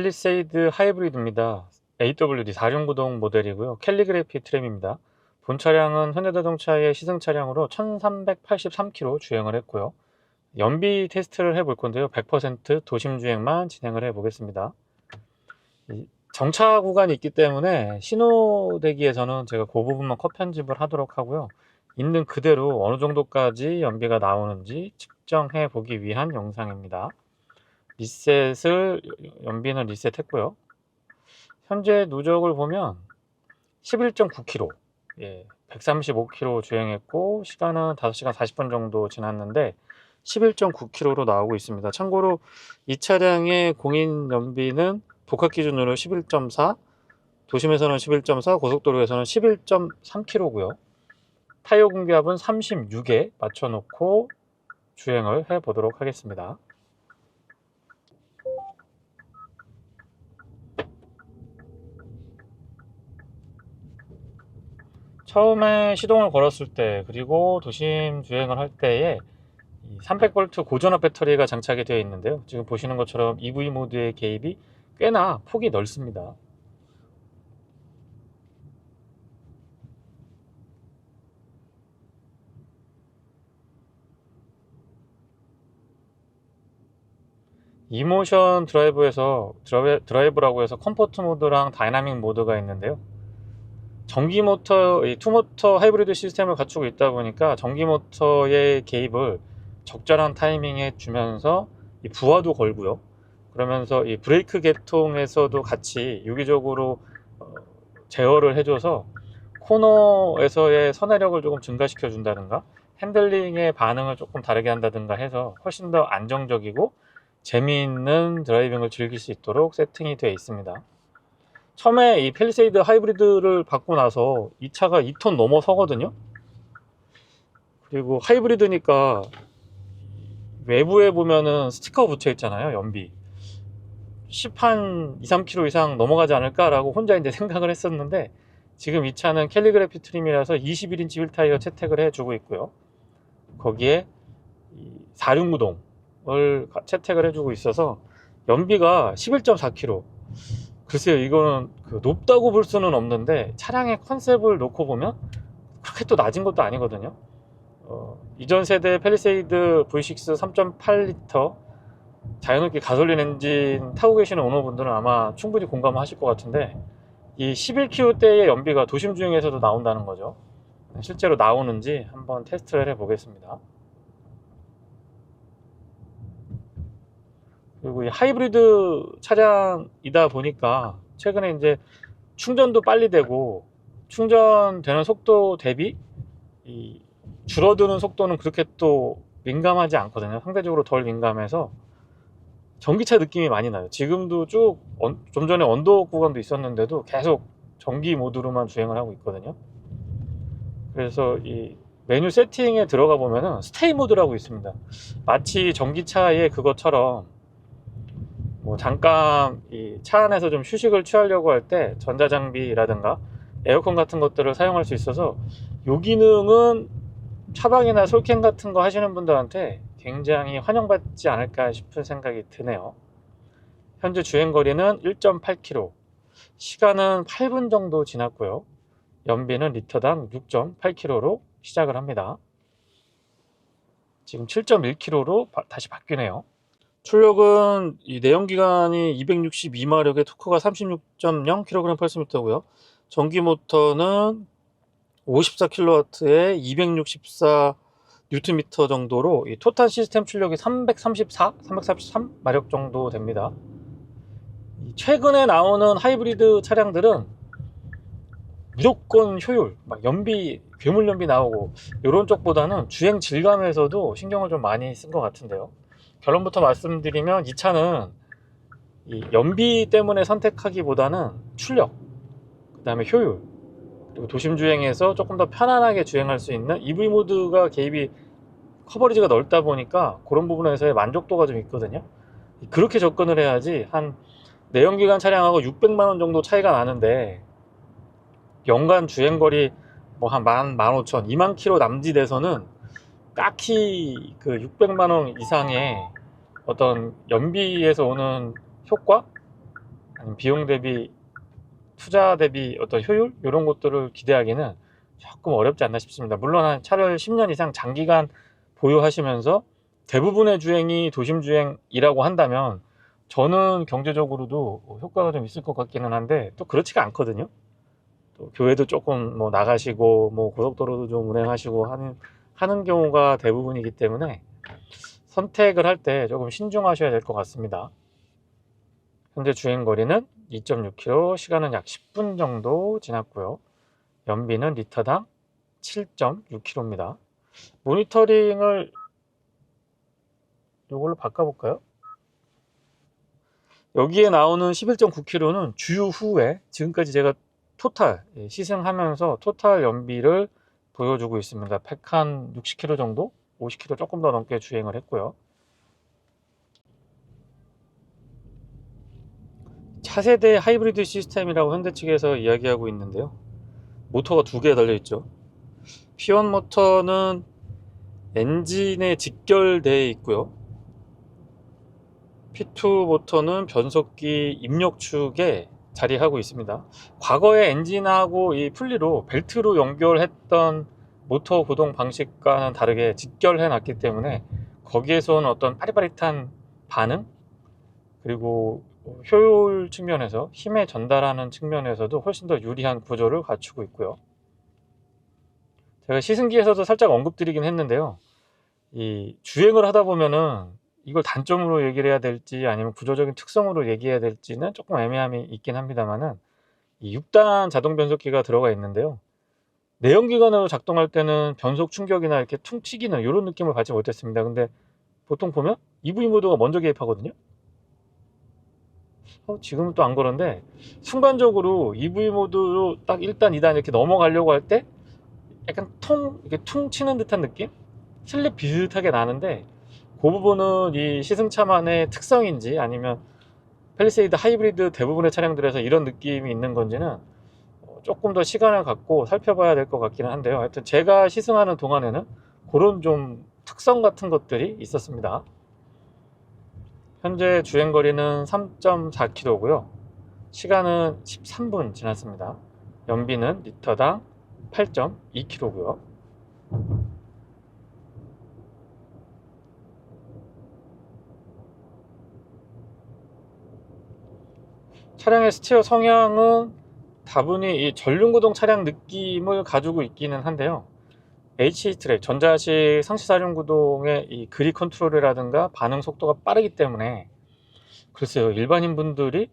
팰리세이드 하이브리드입니다. AWD 4륜구동 모델이고요. 캘리그래피 트램입니다. 본 차량은 현대자동차의 시승 차량으로 1383km 주행을 했고요. 연비 테스트를 해볼 건데요. 100% 도심 주행만 진행을 해 보겠습니다. 정차 구간이 있기 때문에 신호 대기에서는 제가 그 부분만 컷 편집을 하도록 하고요. 있는 그대로 어느 정도까지 연비가 나오는지 측정해 보기 위한 영상입니다. 리셋을, 연비는 리셋했고요. 현재 누적을 보면 11.9km, 135km 주행했고 시간은 5시간 40분 정도 지났는데 11.9km로 나오고 있습니다. 참고로 이 차량의 공인 연비는 복합 기준으로 11.4, 도심에서는 11.4, 고속도로에서는 11.3km고요. 타이어 공기압은 36에 맞춰놓고 주행을 해 보도록 하겠습니다. 처음에 시동을 걸었을 때, 그리고 도심 주행을 할 때에 300V 고전압 배터리가 장착이 되어 있는데요. 지금 보시는 것처럼 EV 모드의 개입이 꽤나 폭이 넓습니다. 이모션 드라이브라고 해서 컴포트 모드랑 다이나믹 모드가 있는데요. 전기 모터, 투모터 하이브리드 시스템을 갖추고 있다 보니까 전기 모터의 개입을 적절한 타이밍에 주면서 부하도 걸고요. 그러면서 이 브레이크 계통에서도 같이 유기적으로 제어를 해줘서 코너에서의 선회력을 조금 증가시켜 준다든가 핸들링의 반응을 조금 다르게 한다든가 해서 훨씬 더 안정적이고 재미있는 드라이빙을 즐길 수 있도록 세팅이 되어 있습니다. 처음에 이 팰리세이드 하이브리드를 받고 나서 이 차가 2톤 넘어서거든요. 그리고 하이브리드니까 외부에 보면은 스티커 붙여 있잖아요. 연비 10한 2, 3km 이상 넘어가지 않을까 라고 혼자 이제 생각을 했었는데, 지금 이 차는 캘리그래피 트림이라서 21인치 휠 타이어 채택을 해주고 있고요. 거기에 4륜구동을 채택을 해주고 있어서 연비가 11.4km. 글쎄요, 이거는 높다고 볼 수는 없는데 차량의 컨셉을 놓고 보면 그렇게 또 낮은 것도 아니거든요. 이전 세대 팰리세이드 V6 3.8L 자연흡기 가솔린 엔진 타고 계시는 오너분들은 아마 충분히 공감하실 것 같은데, 이 11km대의 연비가 도심 주행에서도 나온다는 거죠. 실제로 나오는지 한번 테스트를 해 보겠습니다. 그리고 이 하이브리드 차량이다 보니까 최근에 이제 충전도 빨리 되고 충전되는 속도 대비 이 줄어드는 속도는 그렇게 또 민감하지 않거든요. 상대적으로 덜 민감해서 전기차 느낌이 많이 나요. 지금도 쭉 좀 전에 언더워크 구간도 있었는데도 계속 전기 모드로만 주행을 하고 있거든요. 그래서 이 메뉴 세팅에 들어가 보면은 스테이 모드라고 있습니다. 마치 전기차의 그것처럼 뭐 잠깐 이 차 안에서 좀 휴식을 취하려고 할 때 전자장비라든가 에어컨 같은 것들을 사용할 수 있어서 요 기능은 차박이나 솔캠 같은 거 하시는 분들한테 굉장히 환영받지 않을까 싶은 생각이 드네요. 현재 주행거리는 1.8km, 시간은 8분 정도 지났고요. 연비는 리터당 6.8km로 시작을 합니다. 지금 7.1km로 다시 바뀌네요. 출력은 이 내연기관이 262마력에 토크가 36.0kg/m고요. 전기 모터는 54kW에 264Nm 정도로 이 토탈 시스템 출력이 333마력 정도 됩니다. 최근에 나오는 하이브리드 차량들은 무조건 효율, 막 연비, 괴물 연비 나오고 이런 쪽보다는 주행 질감에서도 신경을 좀 많이 쓴 것 같은데요. 결론부터 말씀드리면 이 차는 이 연비 때문에 선택하기보다는 출력, 그 다음에 효율, 그리고 도심 주행에서 조금 더 편안하게 주행할 수 있는 EV 모드가 개입이 커버리지가 넓다 보니까 그런 부분에서의 만족도가 좀 있거든요. 그렇게 접근을 해야지. 한 내연기관 차량하고 600만원 정도 차이가 나는데 연간 주행거리 뭐 한 15,000, 2만 킬로 남짓에서는 딱히 그 600만원 이상의 어떤 연비에서 오는 효과? 비용 대비 투자 대비 어떤 효율 이런 것들을 기대하기는 조금 어렵지 않나 싶습니다. 물론 한 차를 10년 이상 장기간 보유하시면서 대부분의 주행이 도심 주행이라고 한다면 저는 경제적으로도 효과가 좀 있을 것 같기는 한데 또 그렇지가 않거든요. 또 교회도 조금 뭐 나가시고 뭐 고속도로도 좀 운행하시고 하는 경우가 대부분이기 때문에 선택을 할 때 조금 신중하셔야 될 것 같습니다. 현재 주행거리는 2.6km, 시간은 약 10분 정도 지났고요. 연비는 리터당 7.6km입니다. 모니터링을 이걸로 바꿔볼까요? 여기에 나오는 11.9km는 주유 후에 지금까지 제가 토탈 시승하면서 토탈 연비를 보여주고 있습니다. 100한 60km 정도? 50km 조금 더 넘게 주행을 했고요. 차세대 하이브리드 시스템이라고 현대 측에서 이야기하고 있는데요. 모터가 두 개 달려있죠. P1 모터는 엔진에 직결되어 있고요. P2 모터는 변속기 입력축에 자리하고 있습니다. 과거에 엔진하고 이 분리로 벨트로 연결했던 모터 구동 방식과는 다르게 직결해 놨기 때문에 거기에서 온 어떤 빠릿빠릿한 반응, 그리고 효율 측면에서 힘에 전달하는 측면에서도 훨씬 더 유리한 구조를 갖추고 있고요. 제가 시승기에서도 살짝 언급드리긴 했는데요. 이 주행을 하다 보면은 이걸 단점으로 얘기를 해야 될지 아니면 구조적인 특성으로 얘기해야 될지는 조금 애매함이 있긴 합니다만은 이 6단 자동 변속기가 들어가 있는데요. 내연기관으로 작동할 때는 변속 충격이나 이렇게 퉁 튀기는 이런 느낌을 받지 못했습니다. 근데 보통 보면 EV 모드가 먼저 개입하거든요. 지금은 또 안 그런데 순간적으로 EV 모드로 딱 1단, 2단 이렇게 넘어가려고 할 때 약간 이렇게 퉁 치는 듯한 느낌? 슬립 비슷하게 나는데 그 부분은 이 시승차만의 특성인지 아니면 팰리세이드 하이브리드 대부분의 차량들에서 이런 느낌이 있는 건지는 조금 더 시간을 갖고 살펴봐야 될 것 같기는 한데요. 하여튼 제가 시승하는 동안에는 그런 좀 특성 같은 것들이 있었습니다. 현재 주행거리는 3.4km고요. 시간은 13분 지났습니다. 연비는 리터당 8.2km고요. 차량의 스티어 성향은 다분히 이 전륜구동 차량 느낌을 가지고 있기는 한데요. H-트랙 전자식 상시사륜구동의 이 그립 컨트롤이라든가 반응 속도가 빠르기 때문에 글쎄요, 일반인 분들이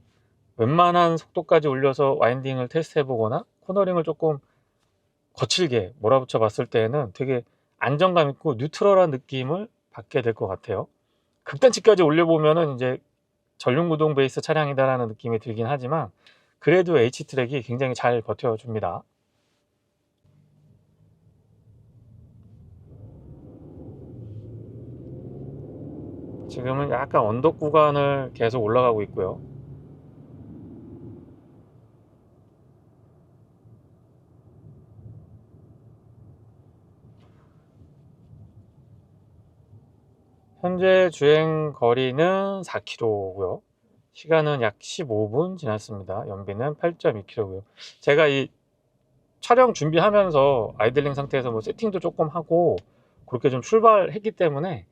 웬만한 속도까지 올려서 와인딩을 테스트 해보거나 코너링을 조금 거칠게 몰아붙여 봤을 때에는 되게 안정감 있고 뉴트럴한 느낌을 받게 될 것 같아요. 극단치까지 올려보면은 이제 전륜구동 베이스 차량이다라는 느낌이 들긴 하지만 그래도 H트랙이 굉장히 잘 버텨줍니다. 지금은 약간 언덕 구간을 계속 올라가고 있고요. 현재 주행 거리는 4km고요. 시간은 약 15분 지났습니다. 연비는 8.2km고요. 제가 이 촬영 준비하면서 아이들링 상태에서 뭐 세팅도 조금 하고 그렇게 좀 출발했기 때문에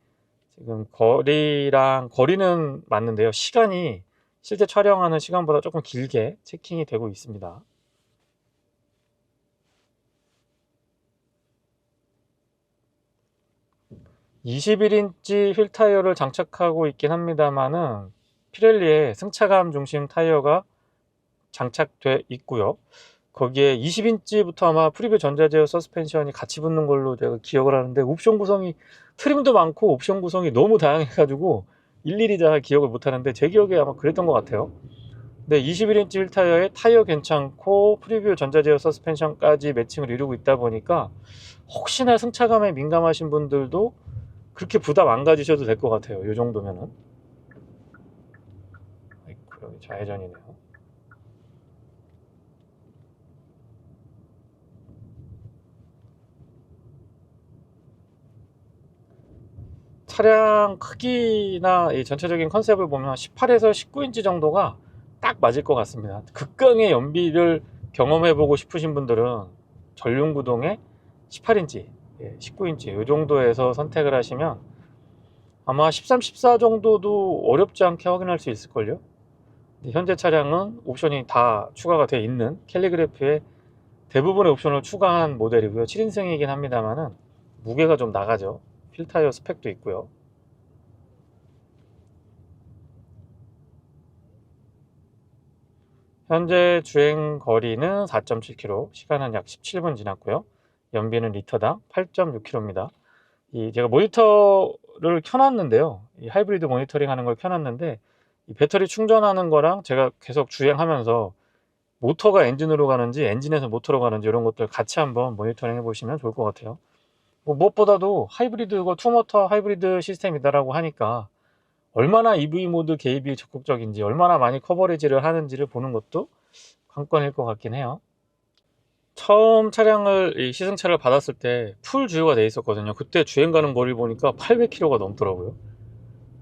지금 거리는 맞는데요. 시간이 실제 촬영하는 시간보다 조금 길게 체킹이 되고 있습니다. 21인치 휠 타이어를 장착하고 있긴 합니다만은 피렐리의 승차감 중심 타이어가 장착돼 있고요. 거기에 20인치부터 아마 프리뷰 전자제어 서스펜션이 같이 붙는 걸로 제가 기억을 하는데 옵션 구성이 트림도 많고 옵션 구성이 너무 다양해 가지고 일일이 다 기억을 못 하는데 제 기억에 아마 그랬던 것 같아요. 근데 21인치 휠 타이어에 타이어 괜찮고 프리뷰 전자제어 서스펜션까지 매칭을 이루고 있다 보니까 혹시나 승차감에 민감하신 분들도 그렇게 부담 안 가지셔도 될 것 같아요. 이 정도면은. 아이고, 여기 좌회전이네요. 차량 크기나 이 전체적인 컨셉을 보면 18에서 19인치 정도가 딱 맞을 것 같습니다. 극강의 연비를 경험해보고 싶으신 분들은 전륜구동의 18인치, 19인치 이 정도에서 선택을 하시면 아마 13, 14 정도도 어렵지 않게 확인할 수 있을걸요. 현재 차량은 옵션이 다 추가가 되어 있는 캘리그래프의 대부분의 옵션을 추가한 모델이고요. 7인승이긴 합니다만은 무게가 좀 나가죠. 휠타이어 스펙도 있고요. 현재 주행 거리는 4.7km, 시간은 약 17분 지났고요. 연비는 리터당 8.6km입니다. 제가 모니터를 켜놨는데요. 이 하이브리드 모니터링 하는 걸 켜놨는데 이 배터리 충전하는 거랑 제가 계속 주행하면서 모터가 엔진으로 가는지 엔진에서 모터로 가는지 이런 것들 같이 한번 모니터링 해보시면 좋을 것 같아요. 무엇보다도 하이브리드고 투모터 하이브리드 시스템이다라고 하니까 얼마나 EV 모드 개입이 적극적인지 얼마나 많이 커버리지를 하는지를 보는 것도 관건일 것 같긴 해요. 처음 차량을 이 시승차를 받았을 때 풀 주유가 돼 있었거든요. 그때 주행 가는 거리를 보니까 800km가 넘더라고요.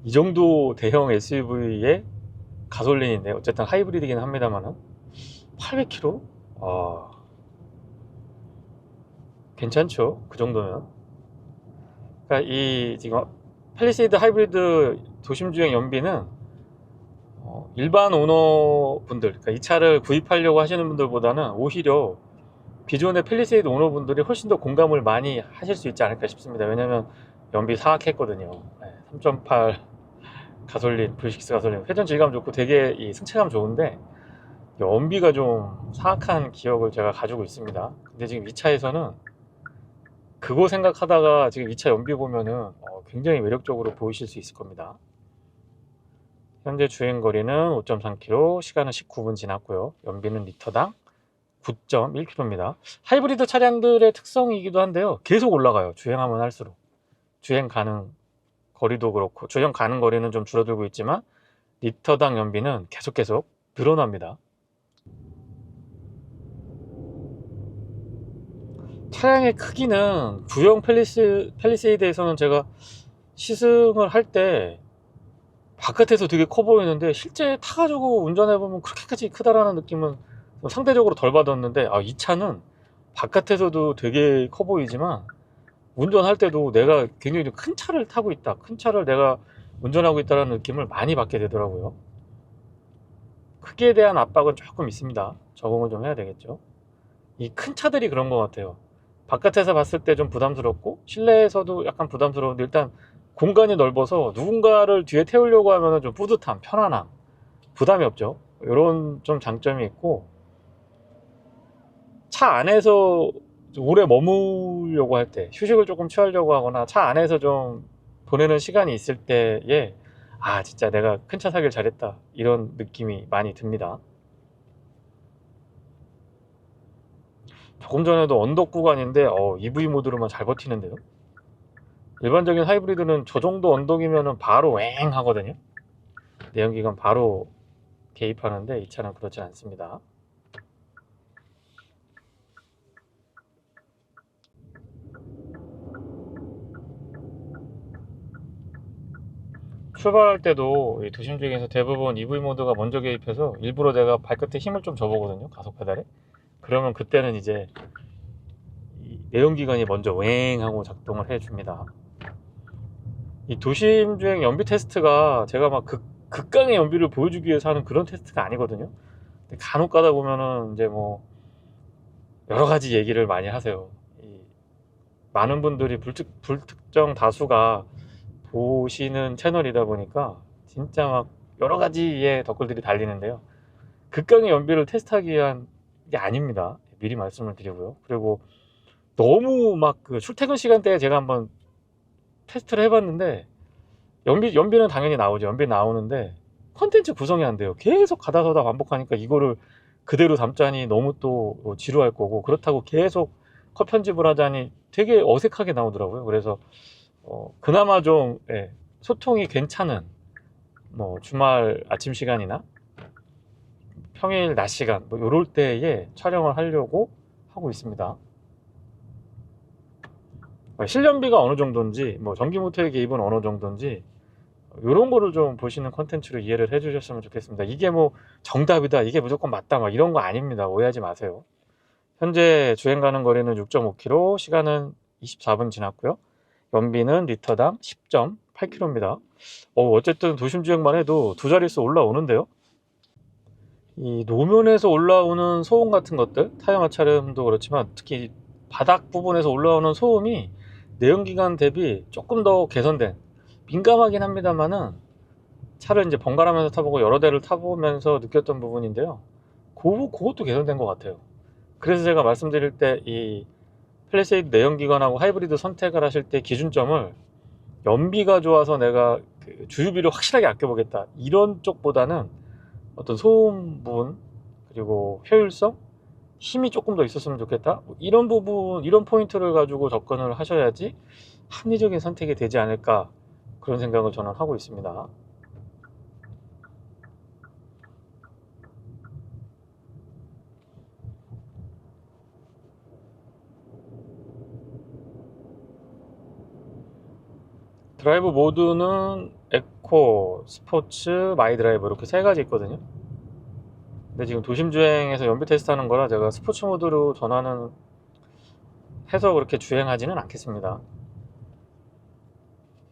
이 정도 대형 SUV의 가솔린인데 어쨌든 하이브리드긴 합니다만은 800km? 아, 괜찮죠? 그 정도면. 그러니까 이 지금 팰리세이드 하이브리드 도심주행 연비는 일반 오너분들, 그러니까 이 차를 구입하려고 하시는 분들보다는 오히려 기존의 팰리세이드 오너분들이 훨씬 더 공감을 많이 하실 수 있지 않을까 싶습니다. 왜냐면 연비 사악했거든요. 3.8 가솔린, V6 가솔린 회전 질감 좋고 되게 이 승차감 좋은데 연비가 좀 사악한 기억을 제가 가지고 있습니다. 근데 지금 이 차에서는 그거 생각하다가 지금 이 차 연비 보면은 굉장히 매력적으로 보이실 수 있을 겁니다. 현재 주행거리는 5.3km, 시간은 19분 지났고요. 연비는 리터당 9.1km입니다. 하이브리드 차량들의 특성이기도 한데요. 계속 올라가요. 주행하면 할수록. 주행 가는 거리도 그렇고 주행 가는 거리는 좀 줄어들고 있지만 리터당 연비는 계속 늘어납니다. 차량의 크기는 구형 팰리세이드에서는 제가 시승을 할 때 바깥에서 되게 커 보이는데 실제 타가지고 운전해보면 그렇게까지 크다라는 느낌은 상대적으로 덜 받았는데 이 차는 바깥에서도 되게 커 보이지만 운전할 때도 내가 굉장히 큰 차를 타고 있다, 큰 차를 내가 운전하고 있다는 느낌을 많이 받게 되더라고요. 크기에 대한 압박은 조금 있습니다. 적응을 좀 해야 되겠죠. 이 큰 차들이 그런 것 같아요. 바깥에서 봤을 때 좀 부담스럽고 실내에서도 약간 부담스러운데 일단 공간이 넓어서 누군가를 뒤에 태우려고 하면 좀 뿌듯함, 편안함, 부담이 없죠. 이런 좀 장점이 있고 차 안에서 오래 머무려고 할 때, 휴식을 조금 취하려고 하거나 차 안에서 좀 보내는 시간이 있을 때에 진짜 내가 큰 차 사길 잘했다 이런 느낌이 많이 듭니다. 조금 전에도 언덕 구간인데 EV 모드로만 잘 버티는데요. 일반적인 하이브리드는 저 정도 언덕이면 바로 왱 하거든요. 내연기관 바로 개입하는데 이 차는 그렇지 않습니다. 출발할 때도 이 도심 중에서 대부분 EV 모드가 먼저 개입해서 일부러 내가 발끝에 힘을 좀 줘보거든요. 가속 페달에. 그러면 그때는 이제 이 내연기관이 먼저 왱 하고 작동을 해줍니다. 이 도심 주행 연비 테스트가 제가 막 극강의 연비를 보여주기 위해서 하는 그런 테스트가 아니거든요. 근데 간혹 가다 보면은 이제 뭐 여러 가지 얘기를 많이 하세요. 많은 분들이 불특정 다수가 보시는 채널이다 보니까 진짜 막 여러 가지의 댓글들이 달리는데요. 극강의 연비를 테스트하기 위한 게 아닙니다. 미리 말씀을 드리고요. 그리고 너무 막 그 출퇴근 시간대에 제가 한번 테스트를 해봤는데 연비는 당연히 나오죠. 연비 나오는데 컨텐츠 구성이 안 돼요. 계속 가다 서다 반복하니까 이거를 그대로 담자니 너무 또 지루할 거고 그렇다고 계속 컷 편집을 하자니 되게 어색하게 나오더라고요. 그래서 그나마 좀 소통이 괜찮은 뭐 주말 아침 시간이나 평일 낮 시간 뭐 요럴 때에 촬영을 하려고 하고 있습니다. 실연비가 어느 정도인지 뭐 전기 모터의 개입은 어느 정도인지 이런 거를 좀 보시는 컨텐츠로 이해를 해주셨으면 좋겠습니다. 이게 뭐 정답이다, 이게 무조건 맞다, 막 이런 거 아닙니다. 오해하지 마세요. 현재 주행 가는 거리는 6.5km, 시간은 24분 지났고요. 연비는 리터당 10.8km입니다. 어쨌든 도심 주행만 해도 두 자릿수 올라오는데요. 이 노면에서 올라오는 소음 같은 것들, 타이어 마찰음도 그렇지만 특히 바닥 부분에서 올라오는 소음이 내연기관 대비 조금 더 개선된, 민감하긴 합니다만은 차를 이제 번갈아가면서 타보고 여러 대를 타보면서 느꼈던 부분인데요. 그것도 개선된 것 같아요. 그래서 제가 말씀드릴 때 이 플래시드 내연기관하고 하이브리드 선택을 하실 때 기준점을 연비가 좋아서 내가 그 주유비를 확실하게 아껴보겠다, 이런 쪽보다는 어떤 소음 부분, 그리고 효율성, 힘이 조금 더 있었으면 좋겠다, 뭐 이런 부분, 이런 포인트를 가지고 접근을 하셔야지 합리적인 선택이 되지 않을까, 그런 생각을 저는 하고 있습니다. 드라이브 모드는 에코, 스포츠, 마이 드라이브 이렇게 세 가지 있거든요. 근데 지금 도심 주행에서 연비 테스트 하는 거라 제가 스포츠 모드로 전환은 해서 그렇게 주행하지는 않겠습니다.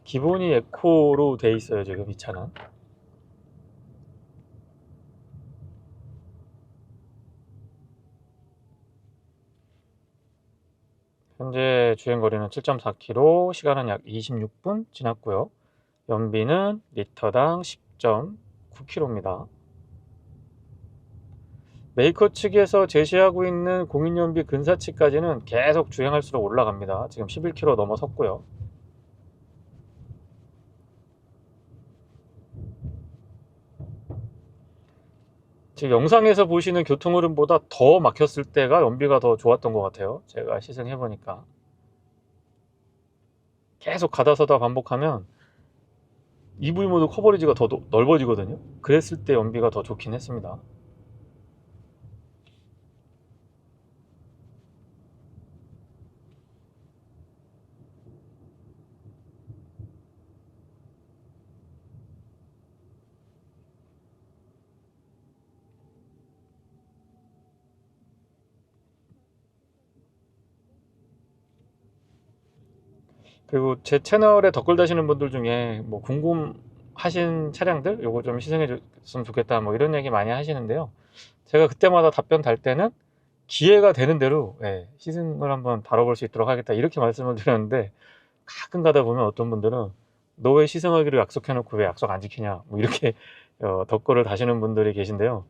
기본이 에코로 돼 있어요, 지금 이 차는. 현재 주행거리는 7.4km, 시간은 약 26분 지났고요. 연비는 리터당 10.9km입니다. 메이커 측에서 제시하고 있는 공인연비 근사치까지는 계속 주행할수록 올라갑니다. 지금 11km 넘어섰고요. 지금 영상에서 보시는 교통흐름보다 더 막혔을 때가 연비가 더 좋았던 것 같아요. 제가 시승해보니까. 계속 가다 서다 반복하면 EV 모드 커버리지가 더 넓어지거든요. 그랬을 때 연비가 더 좋긴 했습니다. 그리고 제 채널에 댓글 다시는 분들 중에 뭐 궁금하신 차량들 요거 좀 시승해 줬으면 좋겠다, 뭐 이런 얘기 많이 하시는데요. 제가 그때마다 답변 달 때는 기회가 되는 대로, 시승을 한번 다뤄볼 수 있도록 하겠다, 이렇게 말씀을 드렸는데, 가끔 가다 보면 어떤 분들은 너 왜 시승하기로 약속해 놓고 왜 약속 안 지키냐, 뭐 이렇게 댓글을 다시는 분들이 계신데요.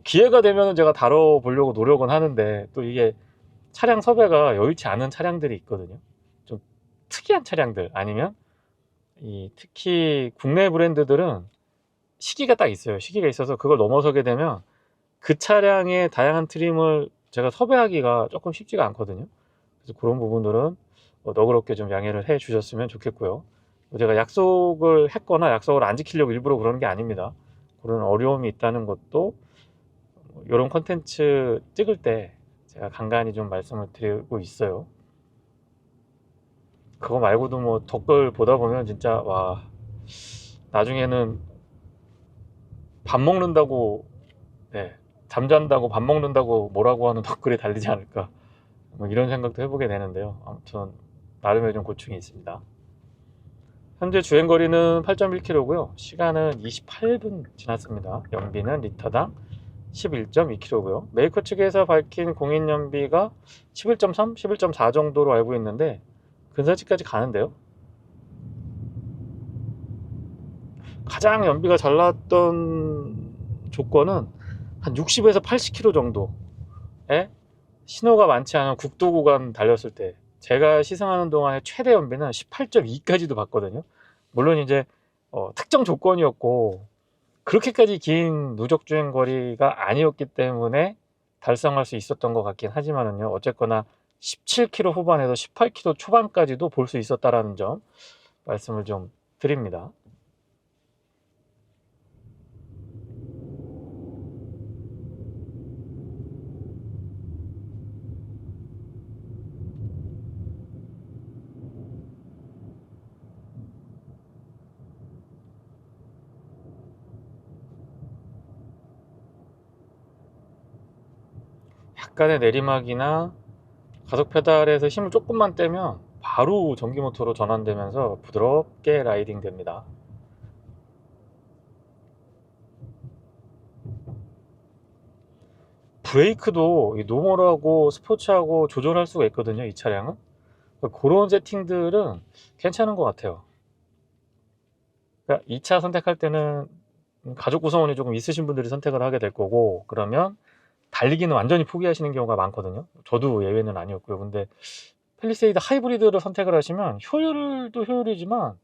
기회가 되면 제가 다뤄보려고 노력은 하는데, 또 이게 차량 섭외가 여의치 않은 차량들이 있거든요. 좀 특이한 차량들, 아니면 특히 국내 브랜드들은 시기가 딱 있어요. 시기가 있어서 그걸 넘어서게 되면 그 차량의 다양한 트림을 제가 섭외하기가 조금 쉽지가 않거든요. 그래서 그런 부분들은 너그럽게 좀 양해를 해 주셨으면 좋겠고요. 제가 약속을 했거나 약속을 안 지키려고 일부러 그러는 게 아닙니다. 그런 어려움이 있다는 것도 이런 컨텐츠 찍을 때 제가 간간히 좀 말씀을 드리고 있어요. 그거 말고도 뭐 댓글 보다 보면 진짜 와, 나중에는 밥 먹는다고, 네, 잠잔다고 밥 먹는다고 뭐라고 하는 댓글이 달리지 않을까, 뭐 이런 생각도 해보게 되는데요. 아무튼 나름의 좀 고충이 있습니다. 현재 주행거리는 8.1km고요. 시간은 28분 지났습니다. 연비는 리터당 11.2km고요. 메이커 측에서 밝힌 공인연비가 11.3, 11.4 정도로 알고 있는데 근사치까지 가는데요. 가장 연비가 잘 나왔던 조건은 한 60에서 80km 정도에 신호가 많지 않은 국도 구간 달렸을 때, 제가 시승하는 동안에 최대 연비는 18.2까지도 봤거든요. 물론 이제 특정 조건이었고 그렇게까지 긴 누적 주행 거리가 아니었기 때문에 달성할 수 있었던 것 같긴 하지만은요, 어쨌거나 17km 후반에서 18km 초반까지도 볼 수 있었다라는 점 말씀을 좀 드립니다. 약간의 내리막이나 가속 페달에서 힘을 조금만 떼면 바로 전기 모터로 전환되면서 부드럽게 라이딩 됩니다. 브레이크도 노멀하고 스포츠하고 조절할 수가 있거든요, 이 차량은. 그런 세팅들은 괜찮은 것 같아요. 그러니까 2차 선택할 때는 가족 구성원이 조금 있으신 분들이 선택을 하게 될 거고, 그러면 달리기는 완전히 포기하시는 경우가 많거든요. 저도 예외는 아니었고요. 근데 팰리세이드 하이브리드를 선택을 하시면 효율도 효율이지만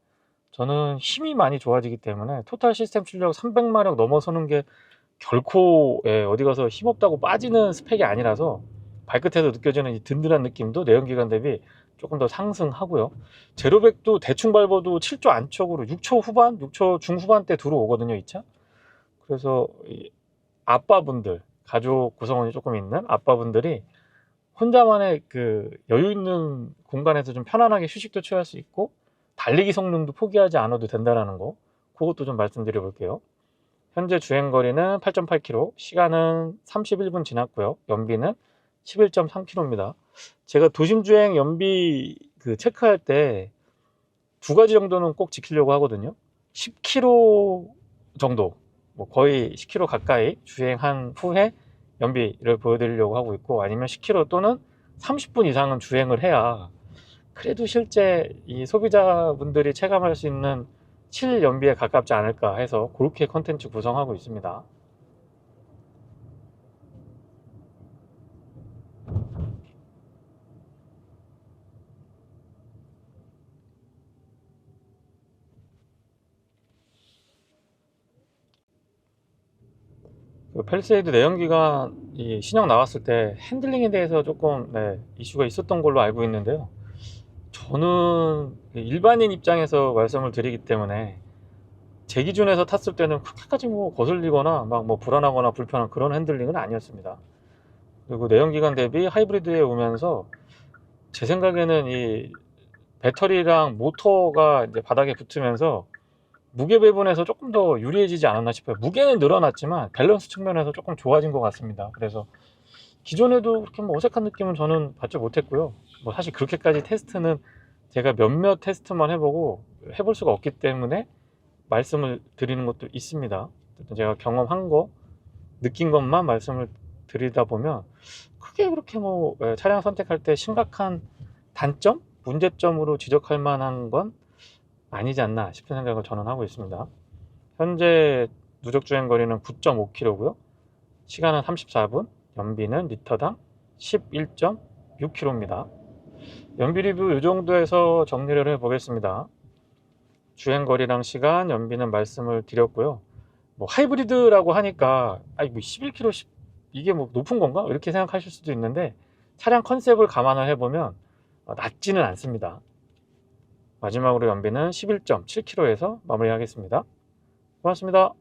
저는 힘이 많이 좋아지기 때문에 토탈 시스템 출력 300마력 넘어서는 게 결코 어디 가서 힘없다고 빠지는 스펙이 아니라서 발끝에서 느껴지는 이 든든한 느낌도 내연기관 대비 조금 더 상승하고요. 제로백도 대충 밟아도 7초 안쪽으로 6초 후반, 6초 중후반대 들어오거든요, 이 차. 그래서 이 아빠분들, 가족 구성원이 조금 있는 아빠분들이 혼자만의 그 여유 있는 공간에서 좀 편안하게 휴식도 취할 수 있고 달리기 성능도 포기하지 않아도 된다는 거, 그것도 좀 말씀드려 볼게요. 현재 주행거리는 8.8km, 시간은 31분 지났고요. 연비는 11.3km입니다. 제가 도심주행 연비 체크할 때 두 가지 정도는 꼭 지키려고 하거든요. 10km 정도, 뭐 거의 10km 가까이 주행한 후에 연비를 보여드리려고 하고 있고, 아니면 10km 또는 30분 이상은 주행을 해야 그래도 실제 이 소비자분들이 체감할 수 있는 7연비에 가깝지 않을까 해서 그렇게 컨텐츠 구성하고 있습니다. 팰리세이드 내연기관 신형 나왔을 때 핸들링에 대해서 조금 이슈가 있었던 걸로 알고 있는데요. 저는 일반인 입장에서 말씀을 드리기 때문에 제 기준에서 탔을 때는 그렇게까지 뭐 거슬리거나 막 뭐 불안하거나 불편한 그런 핸들링은 아니었습니다. 그리고 내연기관 대비 하이브리드에 오면서 제 생각에는 이 배터리랑 모터가 이제 바닥에 붙으면서 무게 배분에서 조금 더 유리해지지 않았나 싶어요. 무게는 늘어났지만 밸런스 측면에서 조금 좋아진 것 같습니다. 그래서 기존에도 그렇게 뭐 어색한 느낌은 저는 받지 못했고요. 뭐 사실 그렇게까지 테스트는 제가 몇몇 테스트만 해보고 해볼 수가 없기 때문에 말씀을 드리는 것도 있습니다. 제가 경험한 거, 느낀 것만 말씀을 드리다 보면 크게 그렇게 뭐 차량 선택할 때 심각한 단점, 문제점으로 지적할 만한 건 아니지 않나 싶은 생각을 저는 하고 있습니다. 현재 누적 주행 거리는 9.5km고요. 시간은 34분, 연비는 리터당 11.6km입니다. 연비 리뷰 이 정도에서 정리를 해 보겠습니다. 주행 거리랑 시간, 연비는 말씀을 드렸고요. 뭐 하이브리드라고 하니까 아이 뭐 11km 이게 뭐 높은 건가? 이렇게 생각하실 수도 있는데 차량 컨셉을 감안을 해보면 낮지는 않습니다. 마지막으로 연비는 11.7km에서 마무리하겠습니다. 고맙습니다.